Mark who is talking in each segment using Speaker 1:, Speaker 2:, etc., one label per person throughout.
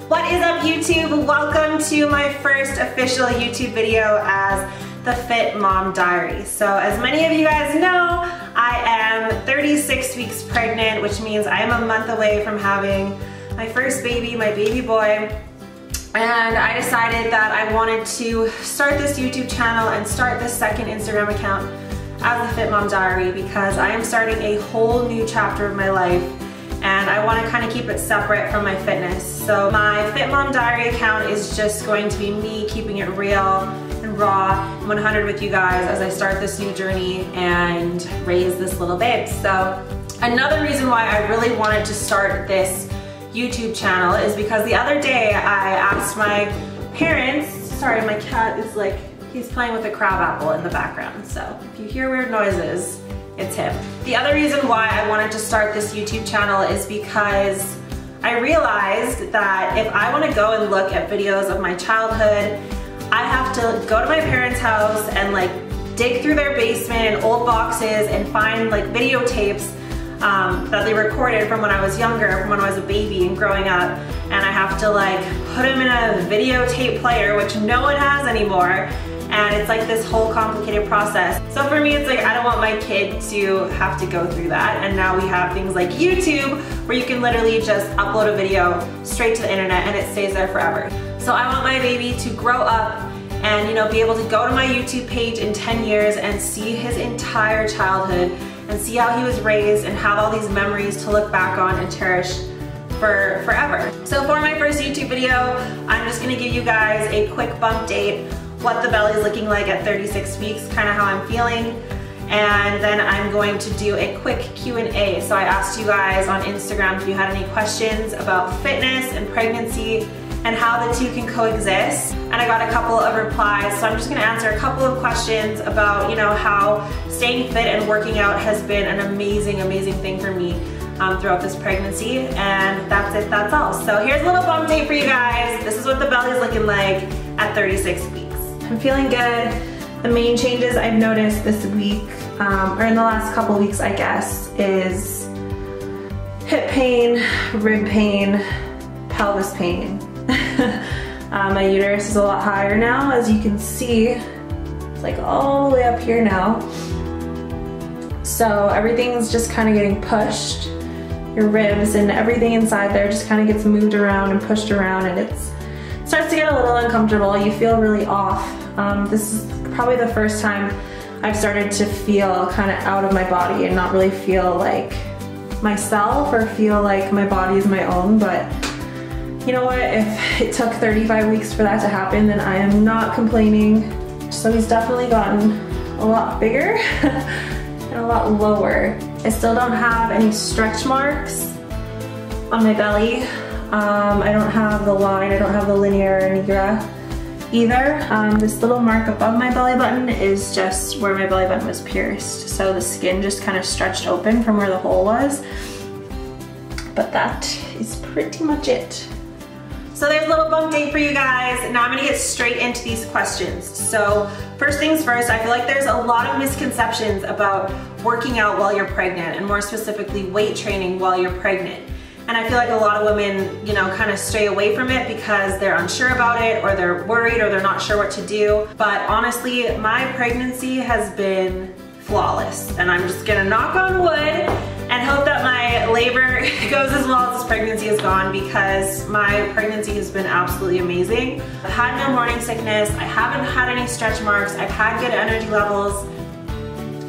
Speaker 1: What is up, YouTube? Welcome to my first official YouTube video as the Fit Mom Diary. So as many of you guys know, I am 36 weeks pregnant, which means I am a month away from having my first baby, my baby boy. And I decided that I wanted to start this YouTube channel and start this second Instagram account as the Fit Mom Diary because I am starting a whole new chapter of my life and I want to kind of keep it separate from my fitness. So my Fit Mom Diary account is just going to be me keeping it real and raw and 100 with you guys as I start this new journey and raise this little babe. So another reason why I really wanted to start this YouTube channel is because the other day I asked my parents, sorry, my cat is like, he's playing with a crab apple in the background, so if you hear weird noises, it's him. The other reason why I wanted to start this YouTube channel is because I realized that if I want to go and look at videos of my childhood, I have to go to my parents' house and like dig through their basement and old boxes and find like videotapes that they recorded from when I was younger, from when I was a baby and growing up, and I have to like put them in a videotape player, which no one has anymore, and it's like this whole complicated process. So for me, it's like I don't want my kid to have to go through that, and now we have things like YouTube where you can literally just upload a video straight to the internet and it stays there forever. So I want my baby to grow up and, you know, be able to go to my YouTube page in 10 years and see his entire childhood and see how he was raised and have all these memories to look back on and cherish for forever. So for my first YouTube video, I'm just gonna give you guys a quick bump date, what the belly is looking like at 36 weeks, kind of how I'm feeling, and then I'm going to do a quick Q&A. So I asked you guys on Instagram if you had any questions about fitness and pregnancy and how the two can coexist, and I got a couple of replies, so I'm just gonna answer a couple of questions about, you know, how staying fit and working out has been an amazing, amazing thing for me throughout this pregnancy, and that's it, that's all. So here's a little bump date for you guys. This is what the belly is looking like at 36 weeks. I'm feeling good. The main changes I've noticed this week, or in the last couple weeks I guess, is hip pain, rib pain, pelvis pain. My uterus is a lot higher now, as you can see. It's like all the way up here now. So everything's just kind of getting pushed. Your ribs and everything inside there just kind of gets moved around and pushed around, and it starts to get a little uncomfortable. You feel really off. This is probably the first time I've started to feel kind of out of my body and not really feel like myself or feel like my body is my own, but you know what, if it took 35 weeks for that to happen, then I am not complaining. So he's definitely gotten a lot bigger and a lot lower. I still don't have any stretch marks on my belly. I don't have the line, I don't have the linea nigra either. This little mark above my belly button is just where my belly button was pierced. So the skin just kind of stretched open from where the hole was. But that is pretty much it. So there's a little bump date for you guys. Now I'm gonna get straight into these questions. So first things first, I feel like there's a lot of misconceptions about working out while you're pregnant, and more specifically weight training while you're pregnant. And I feel like a lot of women, you know, kind of stray away from it because they're unsure about it, or they're worried, or they're not sure what to do. But honestly, my pregnancy has been flawless, and I'm just gonna knock on wood and hope that my labor goes as well as this pregnancy has gone, because my pregnancy has been absolutely amazing. I've had no morning sickness, I haven't had any stretch marks, I've had good energy levels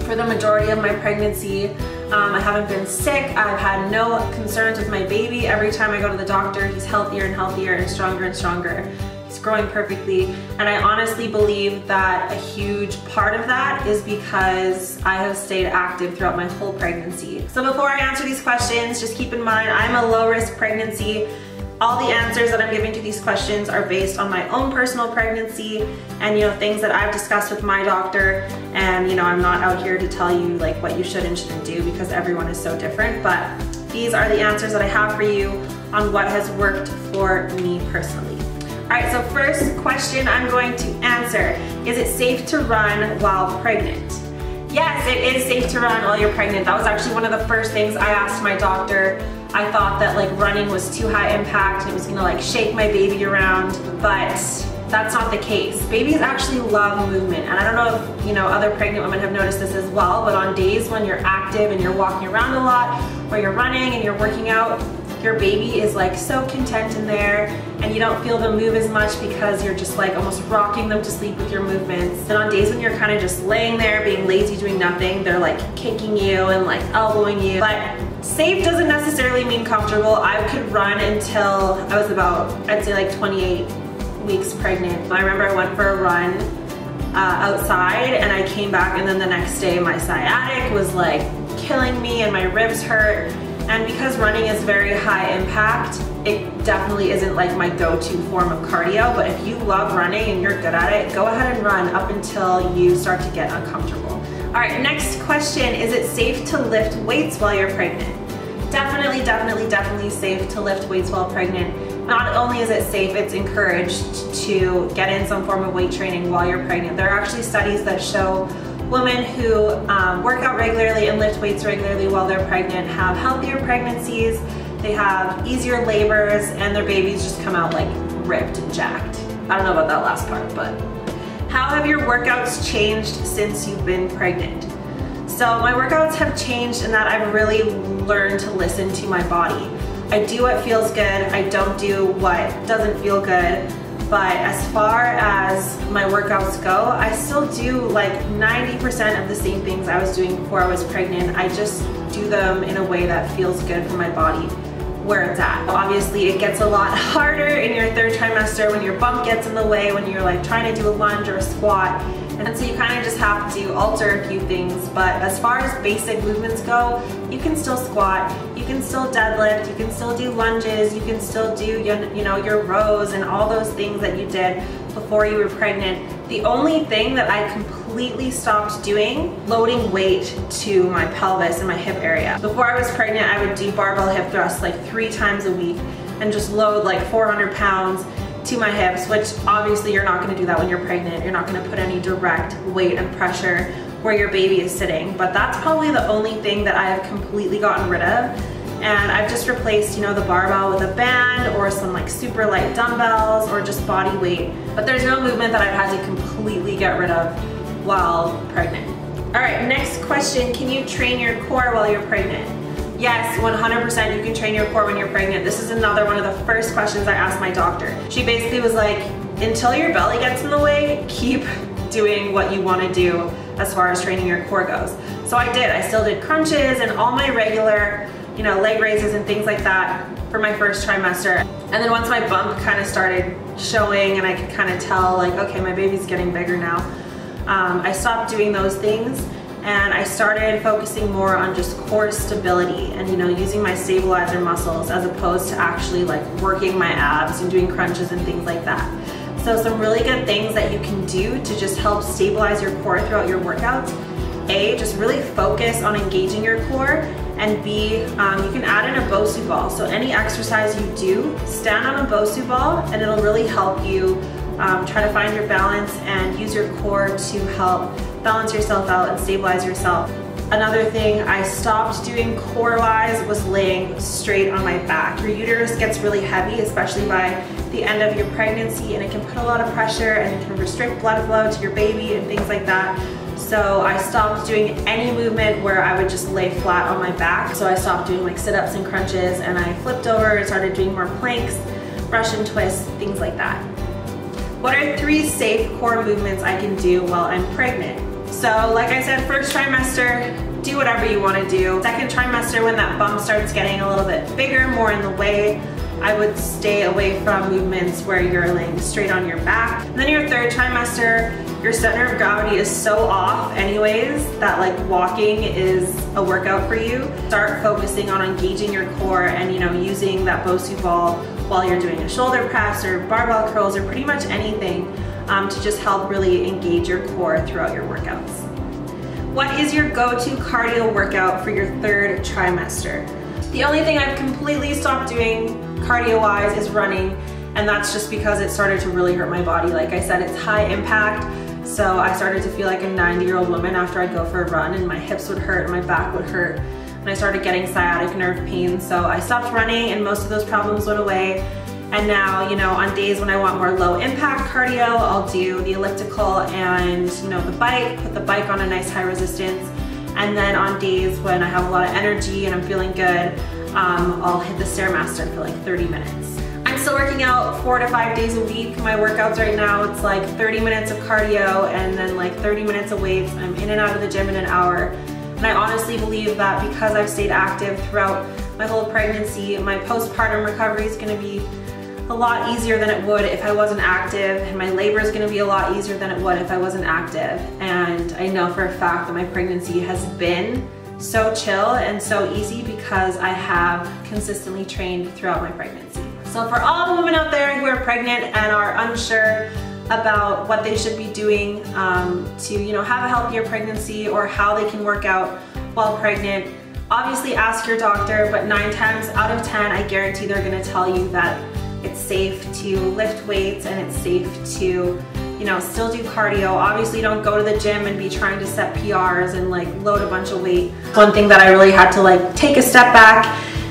Speaker 1: for the majority of my pregnancy. I haven't been sick, I've had no concerns with my baby. Every time I go to the doctor, he's healthier and healthier and stronger. He's growing perfectly, and I honestly believe that a huge part of that is because I have stayed active throughout my whole pregnancy. So before I answer these questions, just keep in mind I'm a low-risk pregnancy. All the answers that I'm giving to these questions are based on my own personal pregnancy and, you know, things that I've discussed with my doctor, and, you know, I'm not out here to tell you like what you should and shouldn't do because everyone is so different, but these are the answers that I have for you on what has worked for me personally. Alright, so first question I'm going to answer, is it safe to run while pregnant? Yes, it is safe to run while you're pregnant. That was actually one of the first things I asked my doctor I thought that like running was too high impact and it was gonna like shake my baby around, but that's not the case. Babies actually love movement, and I don't know if other pregnant women have noticed this as well, but on days when you're active and you're walking around a lot, or you're running and you're working out, your baby is like so content in there, and you don't feel them move as much because you're just like almost rocking them to sleep with your movements. And on days when you're kind of just laying there being lazy doing nothing, they're like kicking you and like elbowing you. But safe doesn't necessarily mean comfortable. I could run until I was about, I'd say like 28 weeks pregnant. I remember I went for a run outside, and I came back, and then the next day my sciatic was like killing me and my ribs hurt. And because running is very high impact, it definitely isn't like my go-to form of cardio, but if you love running and you're good at it, go ahead and run up until you start to get uncomfortable. All right, next question, is it safe to lift weights while you're pregnant? Definitely, definitely, definitely safe to lift weights while pregnant. Not only is it safe, it's encouraged to get in some form of weight training while you're pregnant. There are actually studies that show women who work out regularly and lift weights regularly while they're pregnant have healthier pregnancies, they have easier labors, and their babies just come out like ripped and jacked. I don't know about that last part, but how have your workouts changed since you've been pregnant? So my workouts have changed in that I've really learned to listen to my body. I do what feels good, I don't do what doesn't feel good. But as far as my workouts go, I still do like 90% of the same things I was doing before I was pregnant. I just do them in a way that feels good for my body where it's at. Obviously it gets a lot harder in your third trimester when your bump gets in the way, when you're like trying to do a lunge or a squat. And so you kind of just have to alter a few things, but as far as basic movements go, you can still squat, you can still deadlift, you can still do lunges, you can still do your rows and all those things that you did before you were pregnant. The only thing that I completely stopped doing, loading weight to my pelvis and my hip area. Before I was pregnant, I would do barbell hip thrusts like 3 times a week and just load like 400 pounds to my hips, which obviously you're not gonna do that when you're pregnant. You're not gonna put any direct weight and pressure where your baby is sitting. But that's probably the only thing that I have completely gotten rid of. And I've just replaced, the barbell with a band or some like super light dumbbells or just body weight. But there's no movement that I've had to completely get rid of while pregnant. All right, next question, can you train your core while you're pregnant? Yes, 100% you can train your core when you're pregnant. This is another one of the first questions I asked my doctor. She basically was like, until your belly gets in the way, keep doing what you want to do as far as training your core goes. So I did. I still did crunches and all my regular, leg raises and things like that for my first trimester. And then once my bump kind of started showing and I could kind of tell like, okay, my baby's getting bigger now, I stopped doing those things. And I started focusing more on just core stability and using my stabilizer muscles as opposed to actually like working my abs and doing crunches and things like that. So some really good things that you can do to just help stabilize your core throughout your workouts. A, just really focus on engaging your core, and B, you can add in a Bosu ball. So any exercise you do, stand on a Bosu ball and it'll really help you try to find your balance and use your core to help balance yourself out and stabilize yourself. Another thing I stopped doing core-wise was laying straight on my back. Your uterus gets really heavy, especially by the end of your pregnancy, and it can put a lot of pressure and it can restrict blood flow to your baby and things like that. So I stopped doing any movement where I would just lay flat on my back. So I stopped doing like sit-ups and crunches, and I flipped over and started doing more planks, Russian twists, things like that. What are 3 safe core movements I can do while I'm pregnant? So like I said, first trimester, do whatever you want to do. Second trimester, when that bump starts getting a little bit bigger, more in the way, I would stay away from movements where you're laying straight on your back. And then your third trimester, your center of gravity is so off anyways that like walking is a workout for you. Start focusing on engaging your core and using that Bosu ball while you're doing a shoulder press or barbell curls or pretty much anything to just help really engage your core throughout your workouts. What is your go-to cardio workout for your third trimester? The only thing I've completely stopped doing cardio-wise is running, and that's just because it started to really hurt my body. Like I said, it's high impact, so I started to feel like a 90-year-old woman after I'd go for a run, and my hips would hurt and my back would hurt. and I started getting sciatic nerve pain. So I stopped running and most of those problems went away. And now, you know, on days when I want more low impact cardio, I'll do the elliptical and, you know, the bike, put the bike on a nice high resistance. And then on days when I have a lot of energy and I'm feeling good, I'll hit the Stairmaster for like 30 minutes. I'm still working out 4 to 5 days a week. My workouts right now, it's like 30 minutes of cardio and then like 30 minutes of weights. I'm in and out of the gym in an hour. And I honestly believe that because I've stayed active throughout my whole pregnancy, my postpartum recovery is gonna be a lot easier than it would if I wasn't active, and my labor is gonna be a lot easier than it would if I wasn't active. And I know for a fact that my pregnancy has been so chill and so easy because I have consistently trained throughout my pregnancy. So for all the women out there who are pregnant and are unsure about what they should be doing to, you know, have a healthier pregnancy or how they can work out while pregnant, obviously ask your doctor, but 9 times out of 10, I guarantee they're gonna tell you that it's safe to lift weights and it's safe to, you know, still do cardio. Obviously don't go to the gym and be trying to set PRs and like load a bunch of weight. One thing that I really had to like take a step back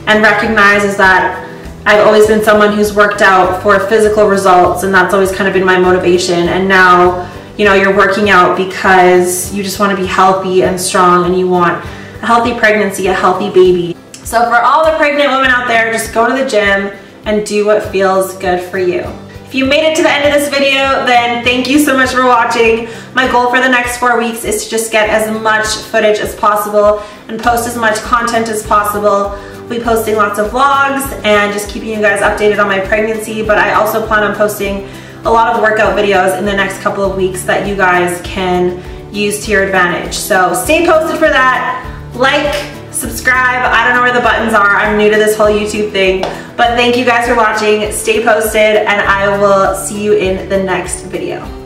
Speaker 1: and recognize is that I've always been someone who's worked out for physical results, and that's always kind of been my motivation. And now, you know, you're working out because you just want to be healthy and strong and you want a healthy pregnancy, a healthy baby. So for all the pregnant women out there, just go to the gym and do what feels good for you. If you made it to the end of this video, then thank you so much for watching. My goal for the next 4 weeks is to just get as much footage as possible and post as much content as possible. We'll be posting lots of vlogs and just keeping you guys updated on my pregnancy, but I also plan on posting a lot of workout videos in the next couple of weeks that you guys can use to your advantage. So stay posted for that. Like, subscribe. I don't know where the buttons are. I'm new to this whole YouTube thing, but thank you guys for watching. Stay posted and I will see you in the next video.